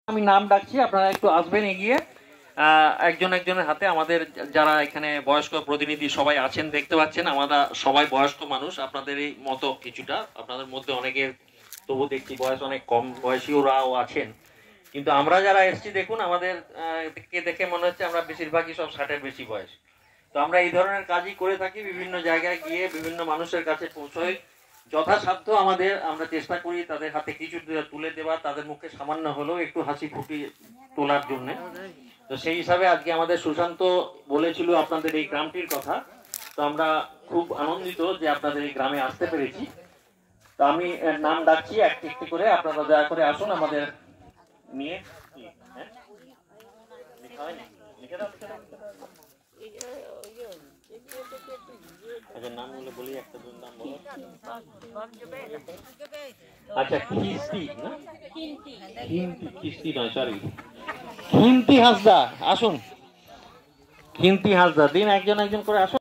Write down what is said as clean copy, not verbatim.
আমি নাম ডাকছি, আপনারা একটু আসবেন এগিয়ে। একজন একজনের হাতে আমাদের যারা এখানে বয়স্ক প্রতিনিধি সবাই আছেন দেখতে পাচ্ছেন, আমরা সবাই বয়স্ক মানুষ আপনাদেরই মতো কিছুটা। আপনাদের মধ্যে অনেকের তবু দেখছি বয়স অনেক কম বয়সীরাও আছেন, কিন্তু আমরা যারা এসছি দেখুন আমাদের কে দেখে মনে হচ্ছে আমরা বেশিরভাগই সব 60-এর বেশি বয়স। তো আমরা এই ধরনের কাজই করে থাকি, বিভিন্ন জায়গায় গিয়ে বিভিন্ন মানুষের কাছে পৌঁছই, যথাসাধ্য আমাদের আমরা চেষ্টা করি তাদের হাতে কিছু তুলে দেওয়া, তাদের মুখে সামান্য হলেও একটু হাসি ফুটিয়ে তোলার জন্য। তো সেই হিসাবে আজকে আমাদের সুশান্ত বলেছিল আপনাদের এই গ্রামটির কথা, তো আমরা খুব আনন্দিত যে আপনাদের এই গ্রামে আসতে পেরেছি। তো আমি নাম ডাকছি একটি একটি করে, আপনারা দয়া করে আসুন আমাদের নিয়ে। আচ্ছা নামগুলো বলি, একটা দুই নাম বলো। আচ্ছা খিস্তি না, খিস্তি নয়, সরি, খিন্তি হাসদা। আসুন, খিন্তি হাসদা দিন, একজন একজন করে আসুন।